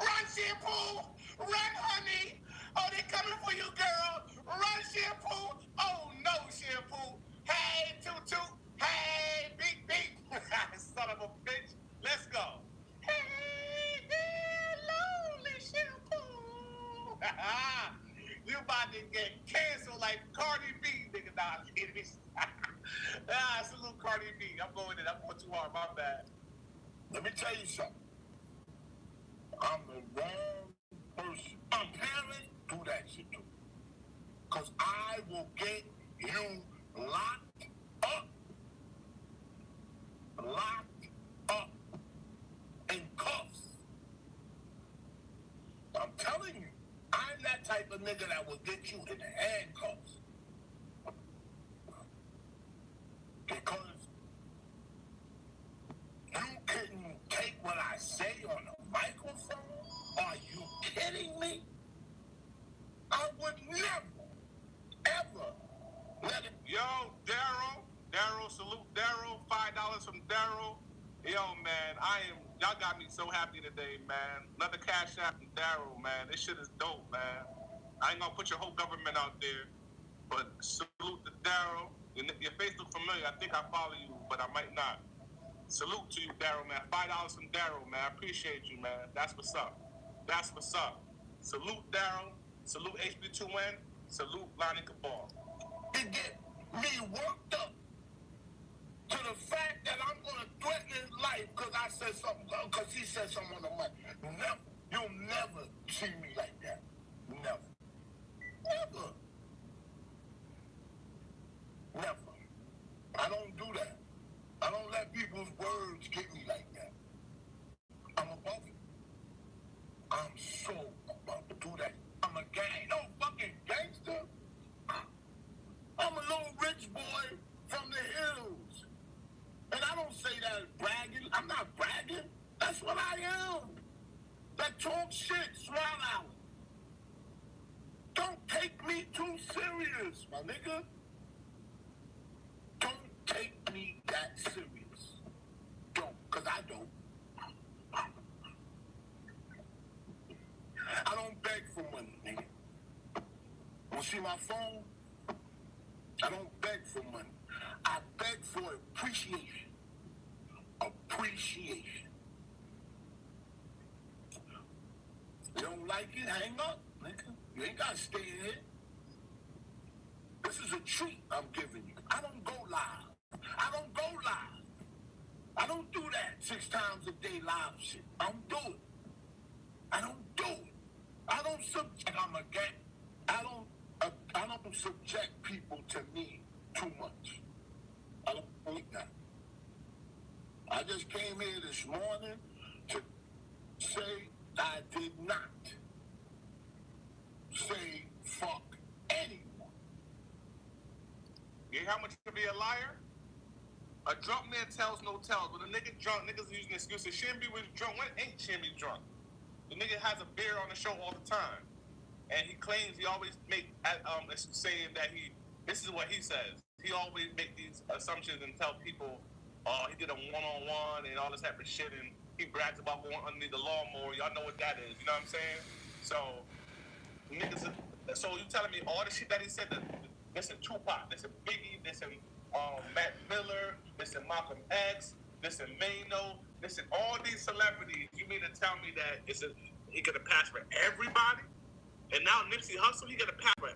Run, Shampoo! Run, honey! Oh, they coming for you, girl! Run, Shampoo! Oh, no, Shampoo! Hey, Toot! Hey, beep! Son of a bitch! Let's go! Hey! Salute Cardi B. I'm going too hard. My bad. Let me tell you something. I'm the wrong person. My parents do that shit too. Because I will get you locked up. Locked up in cuffs. I'm telling you, I'm that type of nigga that will get you in handcuffs. Because you couldn't take what I say on the microphone? Are you kidding me? I would never, ever let it. Yo, Daryl, salute Daryl. $5 from Daryl. Yo, man, y'all got me so happy today, man. Another cash app from Daryl, man. This shit is dope, man. I ain't gonna put your whole government out there, but salute to Daryl. Your face look familiar. I think I follow you, but I might not. Salute to you, Daryl, man. $5 from Daryl, man. I appreciate you, man. That's what's up. That's what's up. Salute Daryl. Salute HB2N. Salute Lonnie Cabal. To get me worked up to the fact that I'm going to threaten his life because I said something, because he said something on the mic. Never. You'll never see me like that. Never. Never. Never. I don't do that. I don't let people's words get me like that. I'm above it. I'm so about to do that. I'm a no fucking gangster. I'm a little rich boy from the hills. And I don't say that bragging. I'm not bragging. That's what I am. That talk shit, swallow out. Don't take me too serious, my nigga. Don't take me that serious. Don't, because I don't. I don't beg for money, nigga. You see my phone? I don't beg for money. I beg for appreciation. Appreciation. You don't like it? Hang up, nigga. You ain't got to stay here. This is a treat I'm giving you. I don't go live. I don't go live. I don't do that 6 times a day live shit. I don't do it. I don't do it. I don't subject. I don't subject people to me too much. I don't think that. I just came here this morning to say I did not say fuck anyone. You hear how much to be a liar? A drunk man tells no tales. When a nigga drunk, niggas using excuses. Shimby was drunk. When ain't Shimby drunk? The nigga has a beer on the show all the time. And he claims he always saying that this is what he says. He always make these assumptions and tell people, he did a one-on-one and all this type of shit, and he brags about going underneath the lawnmower. Y'all know what that is, you know what I'm saying? So, niggas, so you telling me all the shit that he said, listen Tupac, listen Biggie, listen Matt Miller, listen Malcolm X, listen Mano, listen all these celebrities, you mean to tell me that he gonna pass for everybody? And now Nipsey Hussle, he gonna pass for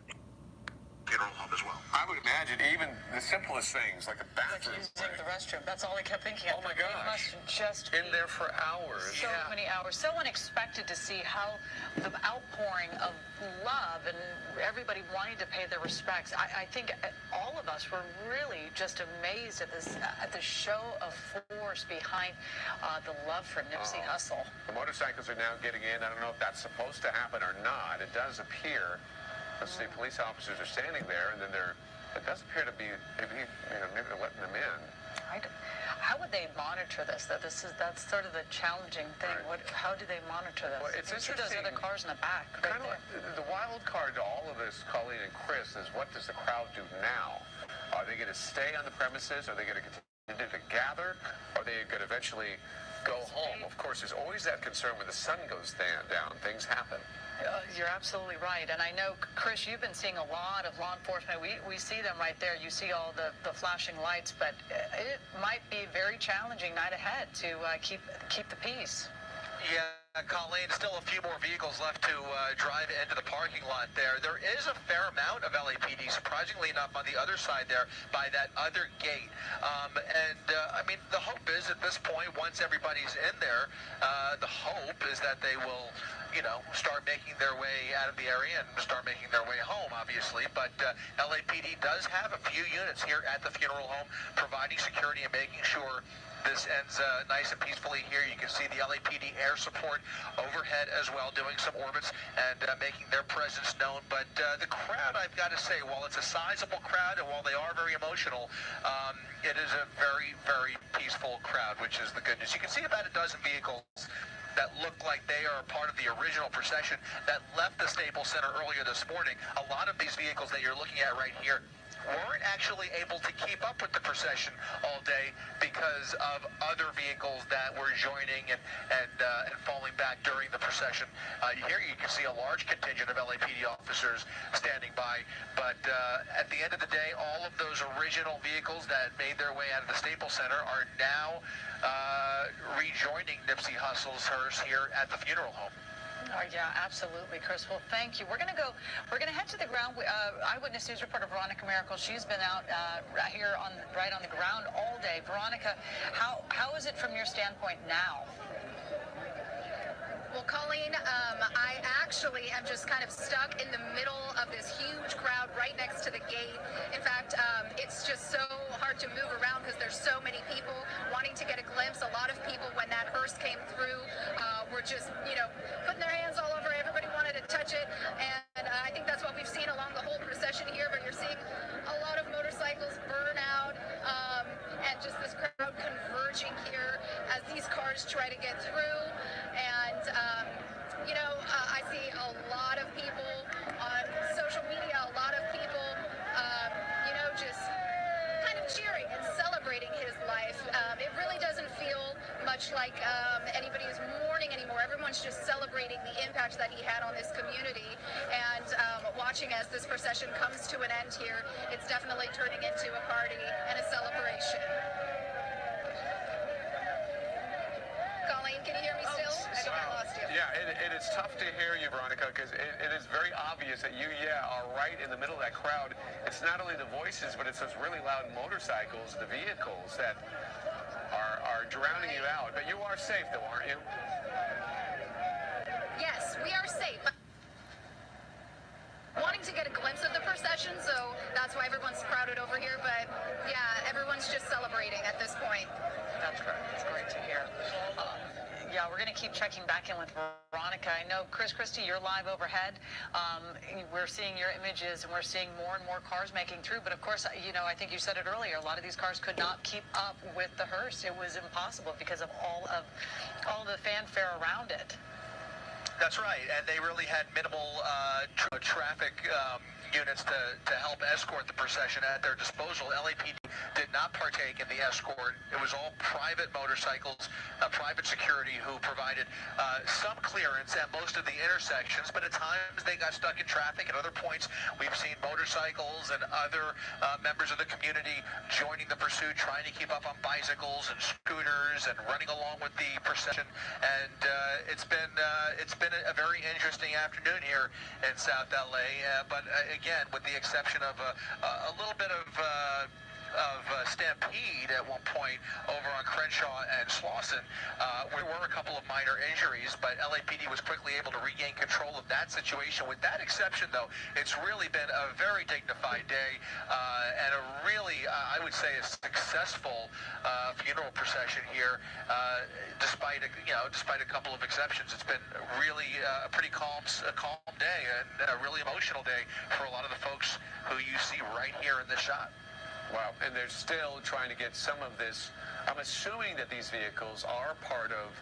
funeral home as well. I would imagine even the simplest things like a bathroom. Like using the restroom. That's all I kept thinking of. Oh my gosh. Must just in there for hours. So many hours. So unexpected to see how the outpouring of love and everybody wanting to pay their respects. I think all of us were really just amazed at the show of force behind the love for Nipsey Hussle. The motorcycles are now getting in. I don't know if that's supposed to happen or not. It does appear. Let's see, police officers are standing there, and then it does appear to be maybe they're letting them in. How would they monitor this? That's sort of the challenging thing. Right. How do they monitor this? Well, it's interesting. Those other cars in the back. Kind of like the wild card to all of this, Colleen and Chris, is what does the crowd do now? Are they going to stay on the premises? Are they going to continue to gather? Are they going to eventually go home? Of course, there's always that concern when the sun goes down. Things happen. You're absolutely right. And I know, Chris, you've been seeing a lot of law enforcement. We see them right there. You see all the flashing lights, but it might be a very challenging night ahead to keep the peace. Yeah. Colleen, still a few more vehicles left to drive into the parking lot there. There is a fair amount of LAPD, surprisingly enough, on the other side there by that other gate. I mean, the hope is at this point, once everybody's in there, the hope is that they will, start making their way out of the area and start making their way home, obviously. But LAPD does have a few units here at the funeral home providing security and making sure this ends nice and peacefully here. You can see the LAPD air support overhead as well, doing some orbits and making their presence known. But the crowd, I've got to say, while it's a sizable crowd and while they are very emotional, it is a very, very peaceful crowd, which is the good news. You can see about a dozen vehicles that look like they are part of the original procession that left the Staples Center earlier this morning. A lot of these vehicles that you're looking at right here weren't actually able to keep up with the procession all day because of other vehicles that were joining and falling back during the procession. Here you can see a large contingent of LAPD officers standing by, but at the end of the day, all of those original vehicles that made their way out of the Staples Center are now rejoining Nipsey Hussle's hearse here at the funeral home. Oh, yeah, absolutely, Chris. Well, thank you. We're going to head to the ground. Eyewitness News reporter Veronica Miracle, she's been out right here right on the ground all day. Veronica, how is it from your standpoint now? Well, Colleen, I actually am just kind of stuck in the middle of this huge crowd right next to the gate. In fact, it's just so hard to move around because there's so many people wanting to get a glimpse. A lot of people, when that hearse came through, were just, putting their hands all over. Everybody wanted to touch it. And I think that's what we've seen along the whole procession here. But you're seeing a lot of motorcycles burn out and just this crowd converging here as these cars try to get through. And I see a lot of people on social media, a lot of people, just kind of cheering and celebrating his life. It really doesn't feel much like anybody is mourning anymore. Everyone's just celebrating the impact that he had on this community. And watching as this procession comes to an end here, it's definitely turning into a party and a celebration. Colleen, can you hear me still? I think I lost you. Yeah, it is tough to hear you, Veronica, because it is very obvious that you, are right in the middle of that crowd. It's not only the voices, but it's those really loud motorcycles, the vehicles that are drowning you out. But you are safe, though, aren't you? Yes, we are safe. Wanting to get a glimpse of the procession, so that's why everyone's crowded over here. But yeah, everyone's just celebrating at this point. That's great. That's great to hear. Yeah, we're going to keep checking back in with Veronica. I know, Christy, you're live overhead. We're seeing your images, and we're seeing more and more cars making through. But of course, I think you said it earlier. A lot of these cars could not keep up with the hearse. It was impossible because of all the fanfare around it. That's right, and they really had minimal traffic units to help escort the procession at their disposal. LAPD did not partake in the escort. It was all private motorcycles, private security who provided some clearance at most of the intersections, but at times they got stuck in traffic. At other points, we've seen motorcycles and other members of the community joining the pursuit, trying to keep up on bicycles and scooters and running along with the procession. And it's been a very interesting afternoon here in South LA, but again, with the exception of a little bit of stampede at one point over on Crenshaw and Slauson. There were a couple of minor injuries, but LAPD was quickly able to regain control of that situation. With that exception, though, it's really been a very dignified day and a really, I would say, a successful funeral procession here. Despite a couple of exceptions, it's been really a pretty calm day and a really emotional day for a lot of the folks who you see right here in this shot. Wow, and they're still trying to get some of this. I'm assuming that these vehicles are part of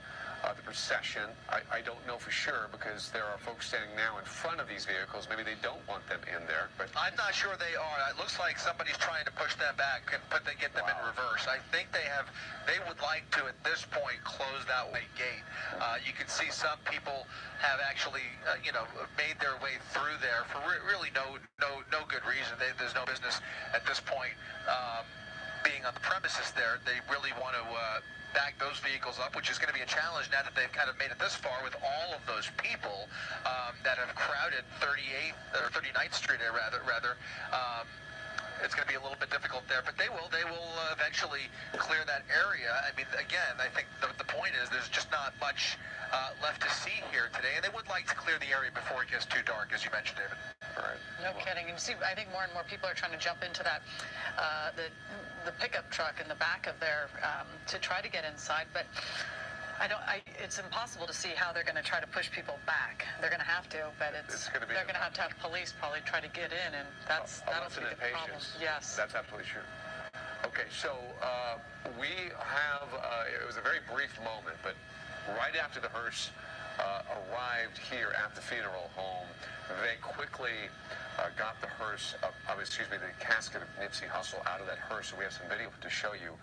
the procession. I don't know for sure because there are folks standing now in front of these vehicles. Maybe they don't want them in there. But I'm not sure they are. It looks like somebody's trying to push them back and get them in reverse. I think they would like to, at this point, close that white gate. You can see some people have actually, made their way through there for really no good reason. There's no business at this point being on the premises there, they really want to back those vehicles up, which is going to be a challenge now that they've kind of made it this far with all of those people that have crowded 38th or 39th Street, rather. It's going to be a little bit difficult there, but they will eventually clear that area. I mean, again, I think the point is there's just not much left to see here today, and they would like to clear the area before it gets too dark, as you mentioned, David. Right. No kidding. You see, I think more and more people are trying to jump into that the pickup truck in the back of there to try to get inside, but it's impossible to see how they're going to try to push people back. They're going to have to, but they're going to have police probably try to get in, and that'll be the problem. Yes. That's absolutely true. Okay, so we have, it was a very brief moment, but right after the hearse arrived here at the funeral home, they quickly got the hearse, the casket of Nipsey Hussle out of that hearse, and we have some video to show you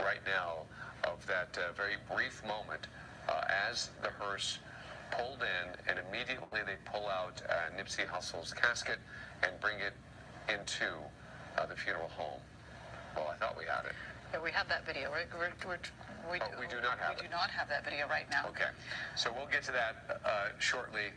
right now of that very brief moment as the hearse pulled in, and immediately they pull out Nipsey Hussle's casket and bring it into the funeral home. Well, I thought we had it. Yeah, we have that video. We do not have that video right now. Okay, so we'll get to that shortly.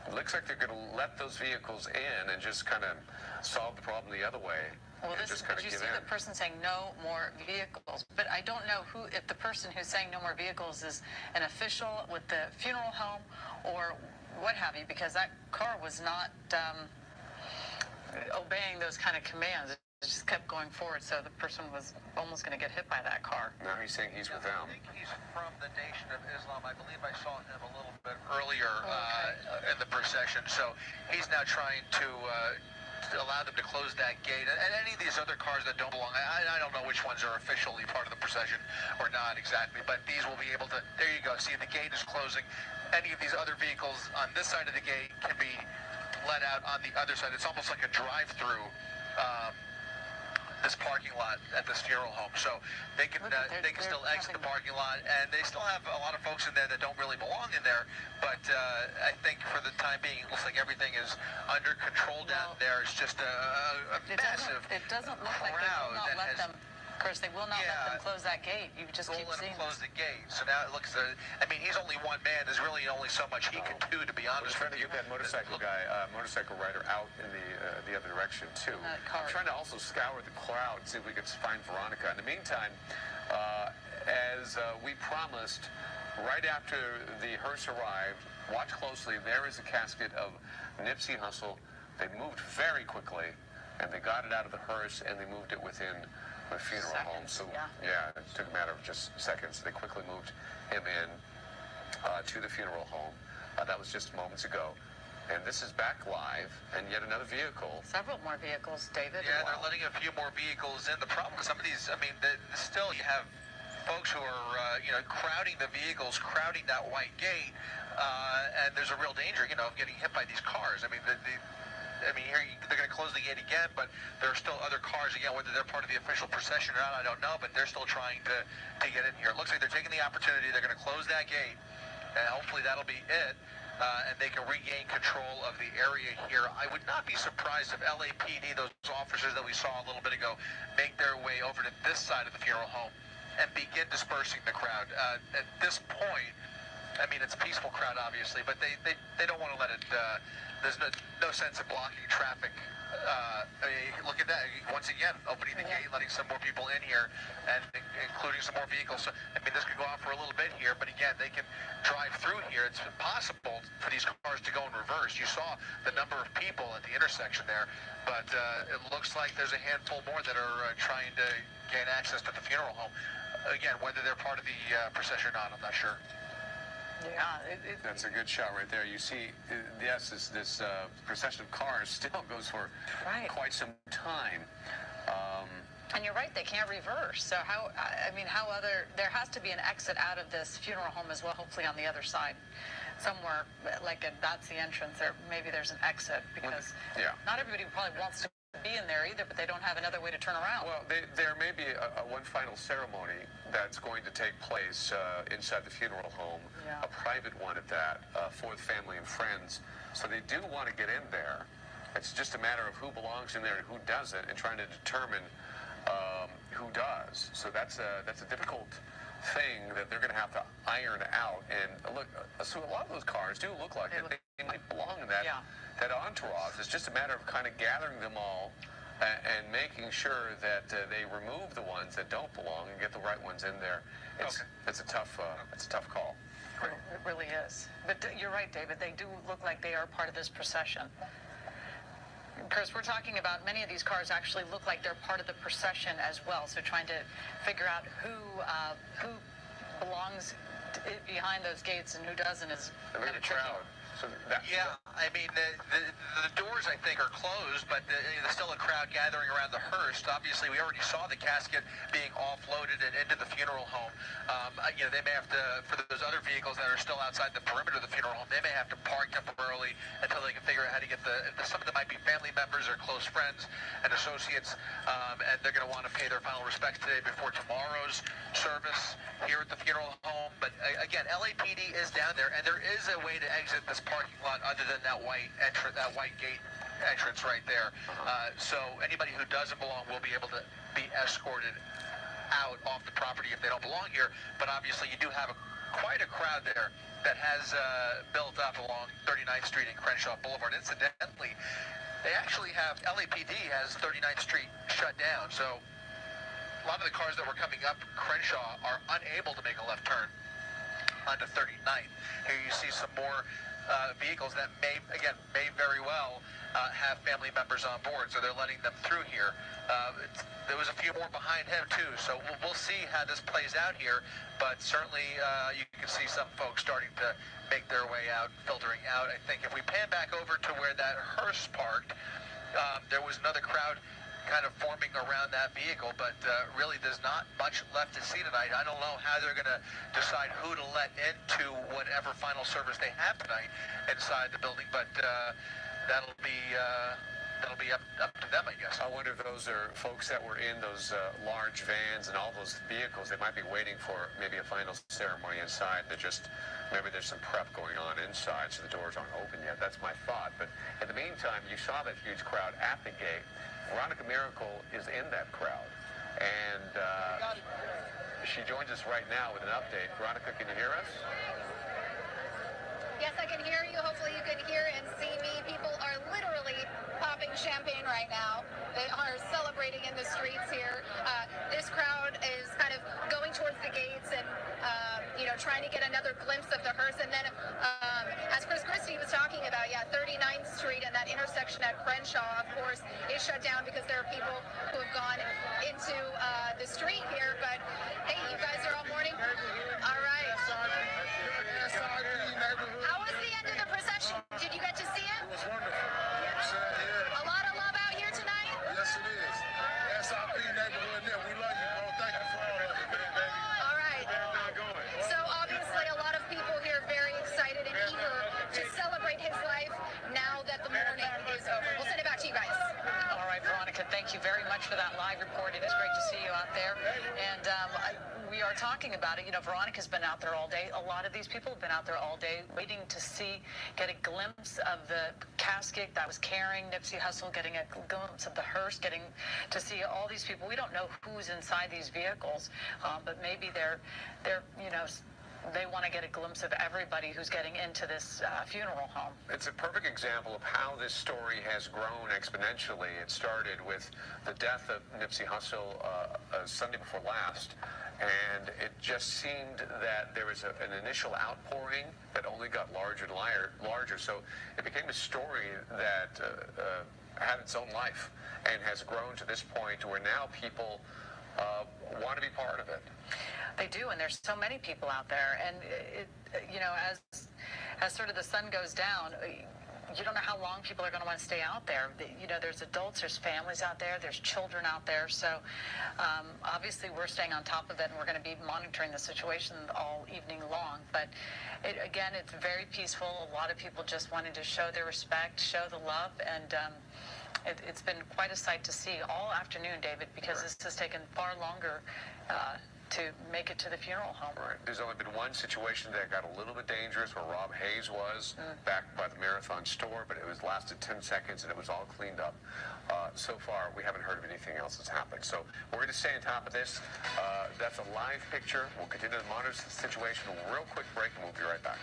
It looks like they're going to let those vehicles in and just kind of solve the problem the other way. Well, did you see the person saying no more vehicles? But I don't know if the person who's saying no more vehicles is an official with the funeral home or what have you, because that car was not obeying those kind of commands. It just kept going forward, so the person was almost going to get hit by that car. Now he's saying he's with them. I think he's from the Nation of Islam. I believe I saw him a little bit earlier in the procession. So he's now trying to allow them to close that gate. And any of these other cars that don't belong, I don't know which ones are officially part of the procession or not exactly, but these will be able to, there you go, see the gate is closing. Any of these other vehicles on this side of the gate can be let out on the other side. It's almost like a drive-through, this parking lot at this funeral home, so they can still exit the parking lot, and they still have a lot of folks in there that don't really belong in there. But I think for the time being, it looks like everything is under control down there. It's just a massive crowd. It doesn't look like they will not let them. Of course, they will not let them close that gate. You just keep seeing them close the gate. So now it looks. I mean, he's only one man. There's really only so much he can do, to be honest. We're trying to get that motorcycle rider out in the other direction too. I'm trying to also scour the crowd, see if we can find Veronica. In the meantime, as we promised, right after the hearse arrived, watch closely. There is a casket of Nipsey Hussle. They moved very quickly, and they got it out of the hearse, and they moved it within the funeral home. So yeah, it took a matter of just seconds. They quickly moved him in to the funeral home. That was just moments ago. And this is back live, and yet another vehicle. Several more vehicles, David. Yeah, they're letting a few more vehicles in. The problem with some of these, I mean, still you have folks who are, crowding the vehicles, crowding that white gate, and there's a real danger, of getting hit by these cars. I mean, here they're going to close the gate again, but there are still other cars. Again, whether they're part of the official procession or not, I don't know, but they're still trying to get in here. It looks like they're taking the opportunity. They're going to close that gate, and hopefully that'll be it, and they can regain control of the area here. I would not be surprised if LAPD, those officers that we saw a little bit ago, make their way over to this side of the funeral home and begin dispersing the crowd. At this point, I mean, it's a peaceful crowd, obviously, but they don't want to let it, there's no sense of blocking traffic. Look at that, once again, opening the gate, letting some more people in here, and including some more vehicles. So, I mean, this could go on for a little bit here, but again, they can drive through here. It's impossible for these cars to go in reverse. You saw the number of people at the intersection there, but it looks like there's a handful more that are trying to gain access to the funeral home. Again, whether they're part of the procession or not, I'm not sure. Yeah, that's a good shot right there. You see, yes, this procession of cars still goes for quite some time. And you're right, they can't reverse. So there has to be an exit out of this funeral home as well, hopefully on the other side. Somewhere, that's the entrance, or maybe there's an exit, because not everybody probably wants to be in there either, but they don't have another way to turn around. Well, there may be one final ceremony that's going to take place inside the funeral home, a private one at that, for the family and friends. So they do want to get in there. It's just a matter of who belongs in there and who doesn't, and trying to determine who does. So that's a difficult thing that they're going to have to iron out. And look, so a lot of those cars do look like they might belong in that entourage. It's just a matter of kind of gathering them all and making sure that they remove the ones that don't belong and get the right ones in there. It's a tough call. It really is. But you're right, David. They do look like they are part of this procession. Chris, we're talking about many of these cars actually look like they're part of the procession as well. So trying to figure out who belongs behind those gates and who doesn't is kind of tricky. So yeah, I mean, the doors, I think, are closed, but there's still a crowd gathering around the hearse. Obviously, we already saw the casket being offloaded and into the funeral home. They may have to, for those other vehicles that are still outside the perimeter of the funeral home, they may have to park temporarily until they can figure out how to get some of them might be family members or close friends and associates, and they're going to want to pay their final respects today before tomorrow's service here at the funeral home. But again, LAPD is down there, and there is a way to exit this parking lot other than that white gate entrance right there. So anybody who doesn't belong will be able to be escorted out off the property if they don't belong here. But obviously you do have quite a crowd there that has built up along 39th Street and Crenshaw Boulevard. Incidentally, they actually have, LAPD has 39th Street shut down. So a lot of the cars that were coming up Crenshaw are unable to make a left turn onto 39th. Here you see some more vehicles that may very well have family members on board, so they're letting them through here. There was a few more behind him too, so we'll see how this plays out here, but certainly you can see some folks starting to make their way out, filtering out. I think if we pan back over to where that hearse parked, there was another crowd kind of forming around that vehicle, but really there's not much left to see tonight. I don't know how they're going to decide who to let into whatever final service they have tonight inside the building, but that'll be up to them, I guess. I wonder if those are folks that were in those large vans and all those vehicles. They might be waiting for maybe a final ceremony inside. Maybe there's some prep going on inside, so the doors aren't open yet. That's my thought. But in the meantime, you saw that huge crowd at the gate. Veronica Miracle is in that crowd, and she joins us right now with an update. Veronica, can you hear us? Yes, I can hear you. Hopefully you can hear and see me. People are literally popping champagne right now. They are celebrating in the streets here. This crowd is kind of going towards the gates and, trying to get another glimpse of the hearse. And then, as Chris Christie was talking about, 39th Street and that intersection at Crenshaw, of course, is shut down because there are people who have gone into the street here. But, hey, you guys are all mourning? All right. How was the end of the procession? Did you get to see it? It was wonderful. A lot of love out here tonight? Yes, it is. R.I.P. neighborhood there. We love you, bro. Thank you for all of it, baby. All right. So obviously a lot of people here very excited and eager to celebrate his life now that the mourning is over. We'll send it back to you guys. All right, Veronica, thank you very much for that live report. It is great to see you out there. And we are talking about it. Veronica's been out there all day. A lot of these people have been out there all day waiting to get a glimpse of the casket that was carrying Nipsey Hussle, getting a glimpse of the hearse, getting to see all these people. We don't know who's inside these vehicles, but maybe they want to get a glimpse of everybody who's getting into this funeral home. It's a perfect example of how this story has grown exponentially. It started with the death of Nipsey Hussle Sunday before last, and it just seemed that there was an initial outpouring that only got larger and larger. So it became a story that had its own life and has grown to this point where now people want to be part of it. They do, and there's so many people out there, and as sort of the sun goes down, you don't know how long people are going to want to stay out there. There's adults, there's families out there, there's children out there, so obviously we're staying on top of it, and we're going to be monitoring the situation all evening long. But again, it's very peaceful. A lot of people just wanted to show their respect, show the love, and it's been quite a sight to see all afternoon, David, because this has taken far longer to make it to the funeral home. Right. There's only been one situation that got a little bit dangerous where Rob Hayes was back by the Marathon store, but it was lasted 10 seconds and it was all cleaned up. So far, we haven't heard of anything else that's happened. So we're going to stay on top of this. That's a live picture. We'll continue to monitor the situation. Real quick break, and we'll be right back.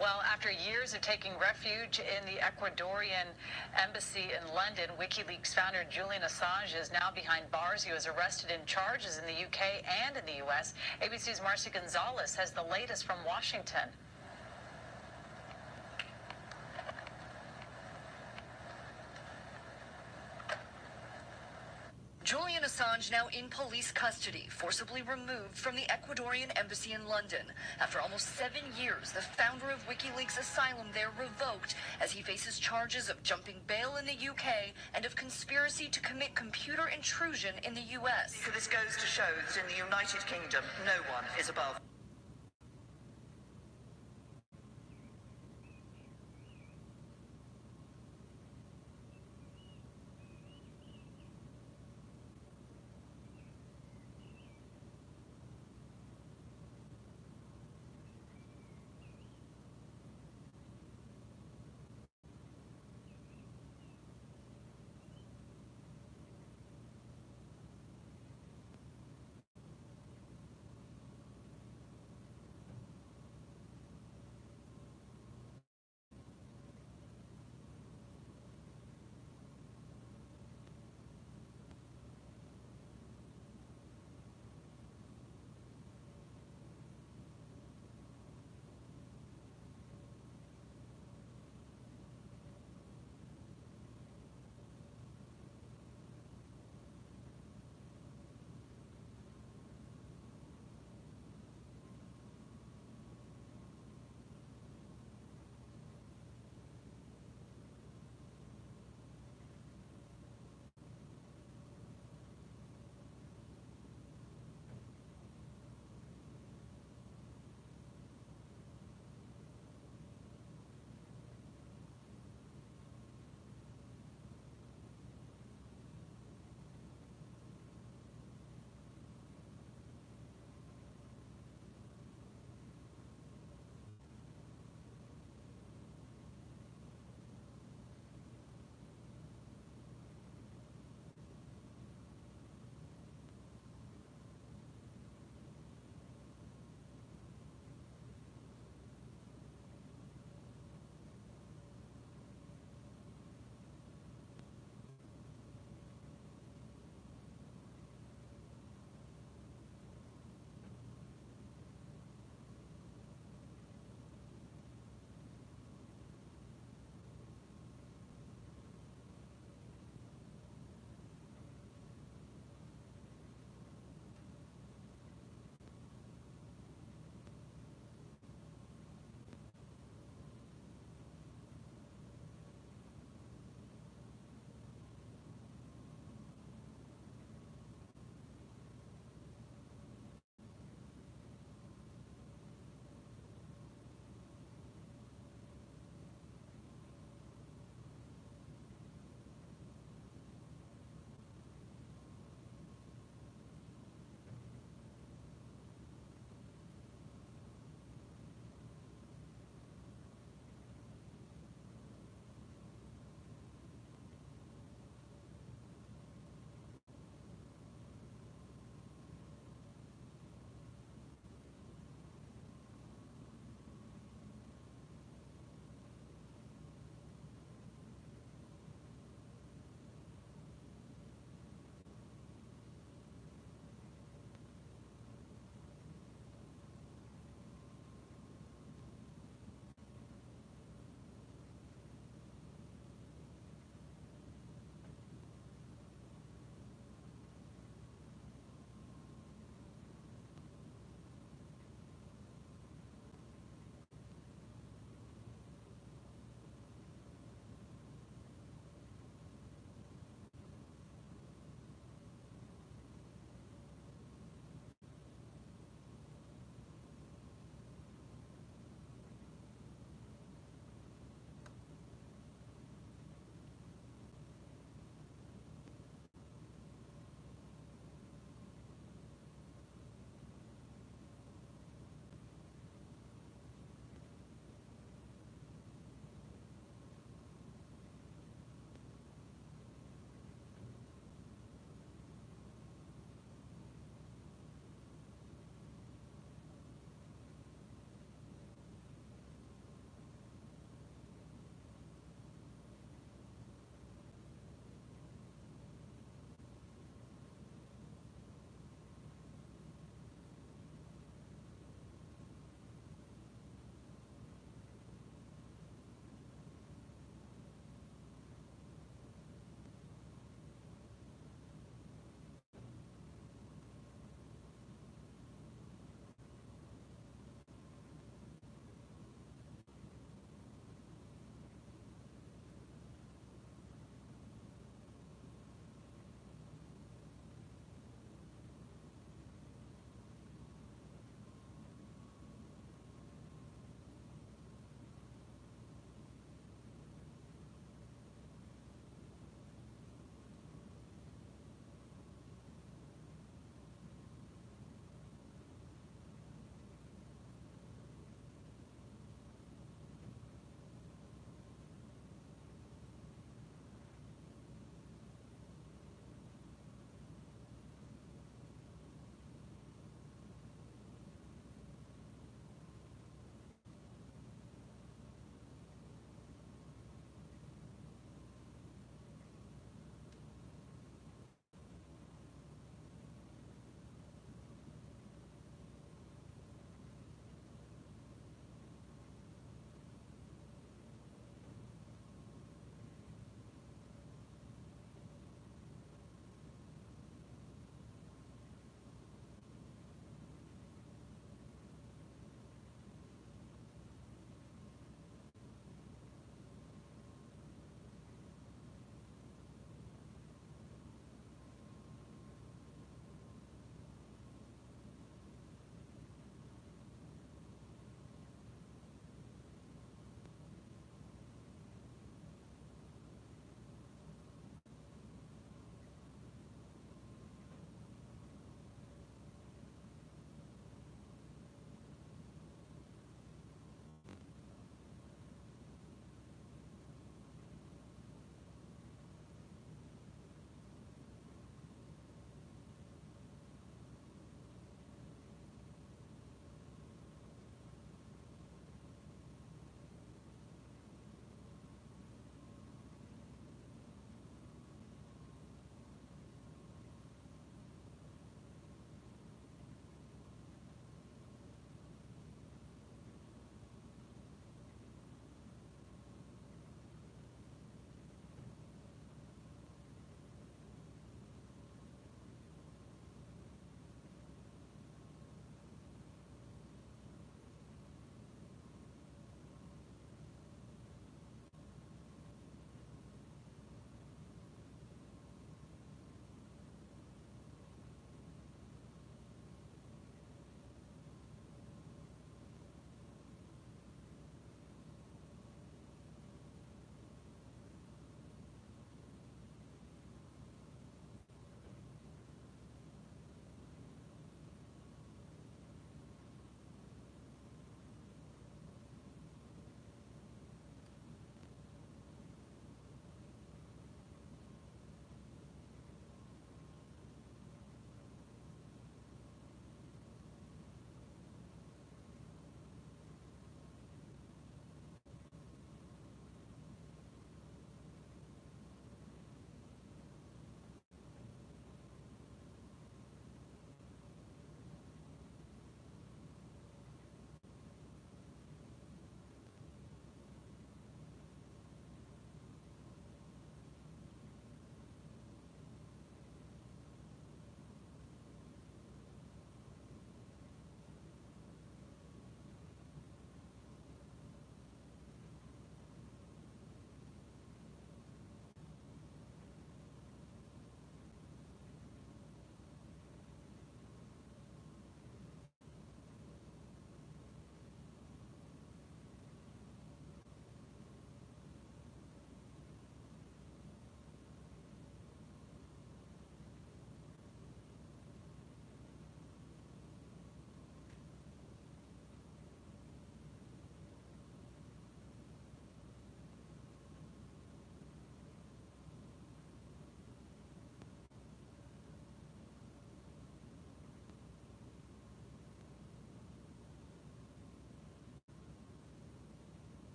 Well, after years of taking refuge in the Ecuadorian embassy in London, WikiLeaks founder Julian Assange is now behind bars. He was arrested in charges in the UK and in the U.S. ABC's Marcy Gonzalez has the latest from Washington. Julian Assange now in police custody, forcibly removed from the Ecuadorian embassy in London. After almost 7 years, the founder of WikiLeaks' asylum there revoked as he faces charges of jumping bail in the UK and of conspiracy to commit computer intrusion in the US. So this goes to show that in the United Kingdom, no one is above